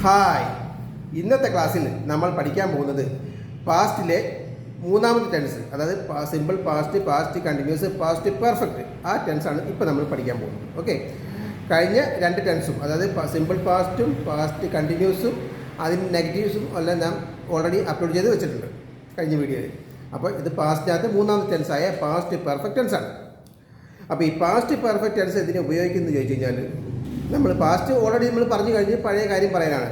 Hi, ഇന്നത്തെ ക്ലാസ്സിൽ നമ്മൾ പഠിക്കാൻ പോകുന്നത് പാസ്റ്റിലെ മൂന്നാമത്തെ ടെൻസ്, അതായത് simple past, past continuous, past perfect. ആ ടെൻസാണ് ഇപ്പോൾ നമ്മൾ പഠിക്കാൻ പോകുന്നത്. ഓക്കെ, കഴിഞ്ഞ രണ്ട് ടെൻസും, അതായത് സിമ്പിൾ പാസ്റ്റും പാസ്റ്റ് കണ്ടിന്യൂസും അതിന് നെഗറ്റീവ്സും എല്ലാം നാം ഓൾറെഡി അപ്ലോഡ് ചെയ്ത് വെച്ചിട്ടുണ്ട് കഴിഞ്ഞ വീഡിയോയിൽ. അപ്പോൾ ഇത് പാസ്റ്റിനകത്ത് മൂന്നാമത്തെ ടെൻസായ പാസ്റ്റ് പെർഫെക്റ്റ് ടെൻസാണ്. അപ്പോൾ ഈ പാസ്റ്റ് പെർഫെക്റ്റ് ടെൻസ് എന്തിനെ ഉപയോഗിക്കുന്നത് ചോദിച്ചു കഴിഞ്ഞാൽ, നമ്മൾ പാസ്റ്റ് ഓൾറെഡി നമ്മൾ പറഞ്ഞു കഴിഞ്ഞ് പഴയ കാര്യം പറയാനാണ്.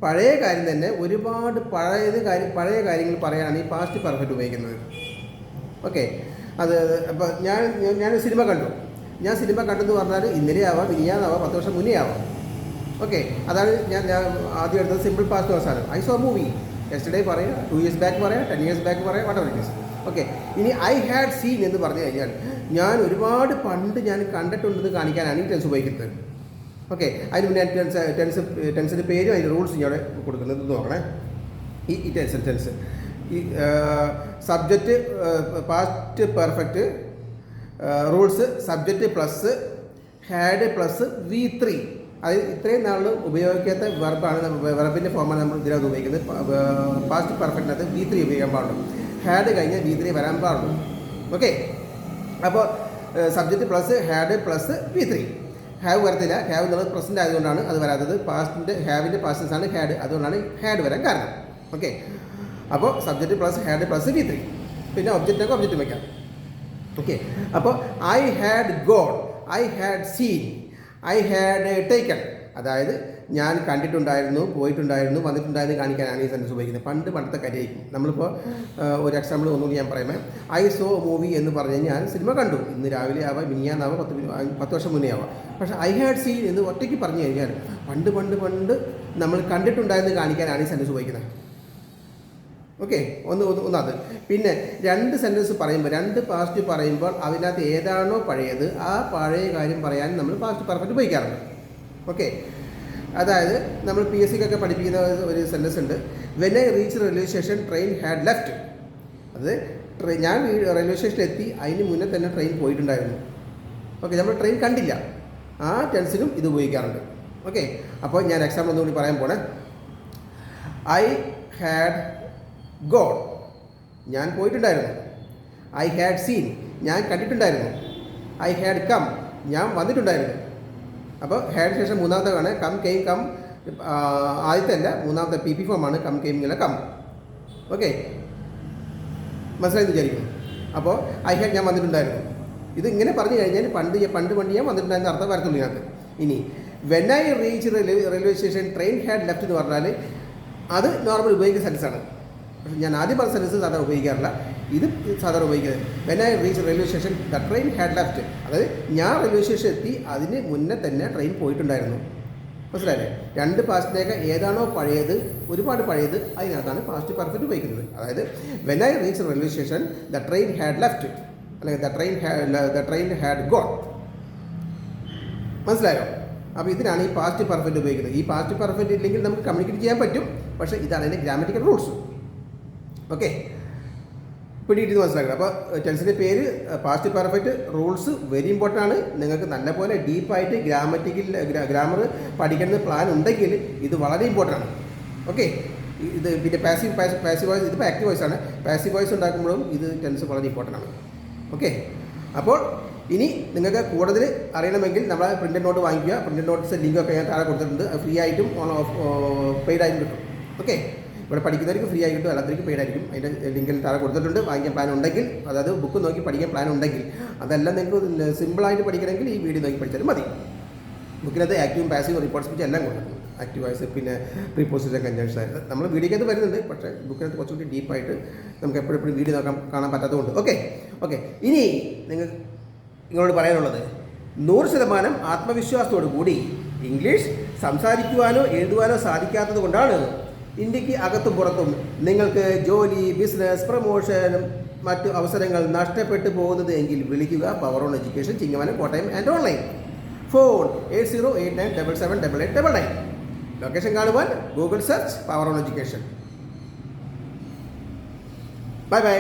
പഴയ കാര്യം തന്നെ ഒരുപാട് പഴയ കാര്യങ്ങൾ പറയാനാണ് ഈ പാസ്റ്റ് പെർഫെക്റ്റ് ഉപയോഗിക്കുന്നത്. ഓക്കെ, അത് അപ്പോൾ ഞാൻ സിനിമ കണ്ടു. ഞാൻ സിനിമ കണ്ടെന്ന് പറഞ്ഞാൽ ഇന്നലെ ആവാം, ഇനിയാവാം, 10 വർഷം മുന്നേ ആവാം. ഓക്കെ, അതാണ് ഞാൻ ആദ്യം എടുത്തത് സിമ്പിൾ പാസ്റ്റ് അവസാനം. ഐ സോ മൂവി യെസ്റ്റർഡേ പറയാം, 2 years ബാക്ക് പറയാം, 10 years ബാക്ക് പറയാം, വാട്ടെവർ ഇറ്റ് ഈസ്. ഓക്കെ, ഇനി ഐ ഹാഡ് സീൻ എന്ന് പറഞ്ഞു കഴിഞ്ഞാൽ ഞാൻ ഒരുപാട് പണ്ട് ഞാൻ കണ്ടിട്ടുണ്ടെന്ന് കാണിക്കാനാണ് ഈ ടെൻസ് ഉപയോഗിക്കുന്നത്. ഓക്കെ, അതിന് മുന്നേ ടെൻസിൻ്റെ പേരും അതിൻ്റെ റൂൾസും ഞാൻ കൊടുക്കുന്നത് നോക്കണേ. ഈ ടെൻസ് ഈ subject past perfect rules subject plus had plus V3. അത് ഇത്രയും നാളിൽ ഉപയോഗിക്കാത്ത വെർബാണ്, വെർബിൻ്റെ ഫോമാണ് നമ്മൾ ഇതിനകത്ത് ഉപയോഗിക്കുന്നത്. പാസ്റ്റ് പെർഫെക്റ്റിനകത്ത് V3 ഉപയോഗിക്കാൻ പാടുള്ളൂ. ഹാഡ് കഴിഞ്ഞാൽ V3 വരാൻ പാടുള്ളൂ. ഓക്കെ, അപ്പോൾ subject plus had plus V3. Have വരത്തില്ല, ഹാവ് എന്നുള്ളത് പ്രസൻറ്റ് ആയതുകൊണ്ടാണ് അത് വരാത്തത്. പാസ്റ്റിൻ്റെ ഹാവിൻ്റെ പാസ്റ്റൻസ് ആണ് ഹാഡ്, അതുകൊണ്ടാണ് ഹാഡ് വരാൻ കാരണം. ഓക്കെ, അപ്പോൾ subject plus had plus V3, പിന്നെ ഒബ്ജക്റ്റൊക്കെ ഒബ്ജക്റ്റ് വയ്ക്കാം. ഓക്കെ, അപ്പോൾ I had gone, I had seen, I had taken, അതായത് ഞാൻ കണ്ടിട്ടുണ്ടായിരുന്നു, പോയിട്ടുണ്ടായിരുന്നു, വന്നിട്ടുണ്ടായിരുന്നു കാണിക്കാനാണ് ഈ സെൻറ്റൻസ് ഉപയോഗിക്കുന്നത്. പണ്ടത്തെ കാര്യമായിരിക്കും. നമ്മളിപ്പോൾ ഒരു എക്സാമ്പിൾ ഒന്നുകൂടി ഞാൻ പറയുമ്പോൾ, ഐ സോ മൂവി എന്ന് പറഞ്ഞ് ഞാൻ സിനിമ കണ്ടു. ഇന്ന് രാവിലെ ആവാം, മിനിഞ്ഞാന്നാവാം, 10 വർഷം മുന്നേ ആവാം. പക്ഷേ ഐ ഹാഡ് സീൻ എന്ന് ഒറ്റയ്ക്ക് പറഞ്ഞു കഴിഞ്ഞാൽ പണ്ട് നമ്മൾ കണ്ടിട്ടുണ്ടായിരുന്നു കാണിക്കാനാണ് ഈ സെൻറ്റൻസ് ഉപയോഗിക്കുന്നത്. ഓക്കെ, ഒന്നത്. പിന്നെ രണ്ട് സെൻറ്റൻസ് പറയുമ്പോൾ, രണ്ട് പാസ്റ്റ് പറയുമ്പോൾ അതിനകത്ത് ഏതാണോ പഴയത് ആ പഴയ കാര്യം പറയാൻ നമ്മൾ പാസ്റ്റ് പെർഫെക്റ്റ് ഉപയോഗിക്കാറുണ്ട്. ഓക്കെ, അതായത് നമ്മൾ PSCക്കൊക്കെ പഠിപ്പിക്കുന്ന ഒരു സെൻറ്റൻസ് ഉണ്ട്, when I reach railway station train had left. അത് ഞാൻ റെയിൽവേ സ്റ്റേഷനിൽ എത്തി, അതിന് മുന്നേ തന്നെ ട്രെയിൻ പോയിട്ടുണ്ടായിരുന്നു. ഓക്കെ, നമ്മൾ ട്രെയിൻ കണ്ടില്ല. ആ ടെൻസിനും ഇത് ഉപയോഗിക്കാറുണ്ട്. ഓക്കെ, അപ്പോൾ ഞാൻ എക്സാമ്പിൾ ഒന്നുകൂടി പറയാൻ പോണേ. ഐ ഹാഡ് ഗോൺ, ഞാൻ പോയിട്ടുണ്ടായിരുന്നു. ഐ ഹാഡ് സീൻ, ഞാൻ കണ്ടിട്ടുണ്ടായിരുന്നു. ഐ ഹാഡ് കം, ഞാൻ വന്നിട്ടുണ്ടായിരുന്നു. അപ്പോൾ ഹാഡ് ശേഷം മൂന്നാമത്തെ ആണ് കം കെയിം. കം ആദ്യത്തെ അല്ല, മൂന്നാമത്തെ PP ഫോമാണ് കം കെയിം ഇങ്ങനെ കം. ഓക്കെ, മനസ്സിലായി വിചാരിക്കുന്നു. അപ്പോൾ ഐ ഹാഡ്, ഞാൻ വന്നിട്ടുണ്ടായിരുന്നു. ഇത് ഇങ്ങനെ പറഞ്ഞു കഴിഞ്ഞാൽ പണ്ട് ഞാൻ വന്നിട്ടുണ്ടായിരുന്ന അർത്ഥം വരത്തുള്ളൂ ഇതിനകത്ത്. ഇനി when I reach railway station train had left എന്ന് പറഞ്ഞാൽ അത് നോർമൽ ഉപയോഗിക്കുന്ന സെൻറ്റൻസാണ്. പക്ഷേ ഞാൻ ആദ്യം പറഞ്ഞ സെൻറ്റൻസ് സാധാരണ ഉപയോഗിക്കാറില്ല, ഇത് സാധാരണ ഉപയോഗിക്കുന്നത്. When I reach railway station the train had left, അതായത് ഞാൻ റെയിൽവേ സ്റ്റേഷൻ എത്തി, അതിന് മുന്നേ തന്നെ ട്രെയിൻ പോയിട്ടുണ്ടായിരുന്നു. മനസ്സിലായില്ലേ? രണ്ട് പാസ്റ്റിലേക്ക് ഏതാണോ പഴയത്, ഒരുപാട് പഴയത്, അതിനകത്താണ് പാസ്റ്റ് പെർഫെക്റ്റ് ഉപയോഗിക്കുന്നത്. അതായത് when I reach railway station the train had left, അല്ലെങ്കിൽ ദ ട്രെയിൻ ഹാഡ് ഗോൺ. മനസ്സിലായോ? അപ്പോൾ ഇതിനാണ് ഈ പാസ്റ്റ് പെർഫെക്റ്റ് ഉപയോഗിക്കുന്നത്. ഈ പാസ്റ്റ് പെർഫെക്റ്റ് ഇല്ലെങ്കിൽ നമുക്ക് കമ്മ്യൂണിക്കേറ്റ് ചെയ്യാൻ പറ്റും, പക്ഷേ ഇതാണ് അതിൻ്റെ ഗ്രാമറ്റിക്കൽ റൂൾസ്. ഓക്കെ, പിടിയിട്ട് മനസ്സിലാക്കുക. അപ്പോൾ ടെൻസിൻ്റെ പേര് past perfect. Rules very important ആണ്. നിങ്ങൾക്ക് നല്ലപോലെ ഡീപ്പായിട്ട് ഗ്രാമർ പഠിക്കുന്ന പ്ലാൻ ഉണ്ടെങ്കിൽ ഇത് വളരെ ഇമ്പോർട്ടൻ്റ് ആണ്. ഓക്കെ, ഇത് പിന്നെ പാസീവ് വോയിസ്, ഇതിപ്പോൾ ആക്റ്റീവ് വോയിസ് ആണ്. പാസീവ് വോയിസ് ഉണ്ടാക്കുമ്പോഴും ഇത് ടെൻസ് വളരെ ഇമ്പോർട്ടൻ്റ് ആണ്. ഓക്കെ, അപ്പോൾ ഇനി നിങ്ങൾക്ക് കൂടുതൽ അറിയണമെങ്കിൽ നമ്മളെ പ്രിൻ്റഡ് നോട്ട് വാങ്ങിക്കുക. പ്രിൻ്റഡ് നോട്ട്സ് ലിങ്കൊക്കെ ഞാൻ താഴെ കൊടുത്തിട്ടുണ്ട്. ഫ്രീ ആയിട്ടും പെയ്ഡ് ആയിട്ടും കിട്ടും. ഓക്കെ, ഇവിടെ പഠിക്കുന്നവർക്ക് ഫ്രീ ആയി കിട്ടും, അല്ലാത്തവർക്ക് പെയ്ഡ് ആയിരിക്കും. അതിൻ്റെ ലിങ്കിൽ താഴെ കൊടുത്തിട്ടുണ്ട്. വാങ്ങിക്കാൻ പ്ലാൻ ഉണ്ടെങ്കിൽ, അതായത് ബുക്ക് നോക്കി പഠിക്കാൻ പ്ലാൻ ഉണ്ടെങ്കിൽ, അതെല്ലാം നിങ്ങൾക്ക് സിമ്പിളായിട്ട് പഠിക്കണമെങ്കിൽ ഈ വീഡിയോ നോക്കി പഠിച്ചാലും മതി. ബുക്കിനകത്ത് ആക്റ്റീവും പാസീവും റിപ്പോർട്ട് സ്പീച്ച് എല്ലാം കൊടുത്തിട്ടുണ്ട്. ആക്റ്റീവ് വോയിസ്, പിന്നെ പ്രീപോസിഷൻ, കൺജങ്ഷൻ ആയിട്ട് നമ്മൾ വീഡിയോക്കകത്ത് വരുന്നുണ്ട്. പക്ഷേ ബുക്കിനകത്ത് കുറച്ചുകൂടി ഡീപ്പായിട്ട് നമുക്ക് എപ്പോഴും വീഡിയോ കാണാൻ പറ്റാത്തതുകൊണ്ട്. ഓക്കെ, ഇനി നിങ്ങളോട് പറയാനുള്ളത്, 100% ആത്മവിശ്വാസത്തോടു കൂടി ഇംഗ്ലീഷ് സംസാരിക്കുവാനോ എഴുതുവാനോ സാധിക്കാത്തത് കൊണ്ടാണ് ഇന്ത്യക്ക് അകത്തും പുറത്തും നിങ്ങൾക്ക് ജോലി, ബിസിനസ്, പ്രൊമോഷൻ, മറ്റു അവസരങ്ങൾ നഷ്ടപ്പെട്ടു പോകുന്നത് എങ്കിൽ വിളിക്കുക power on education, Chingavanam, Kottayam and online. Phone 8089778899. Location കാണുവാൻ Google search power on education. By.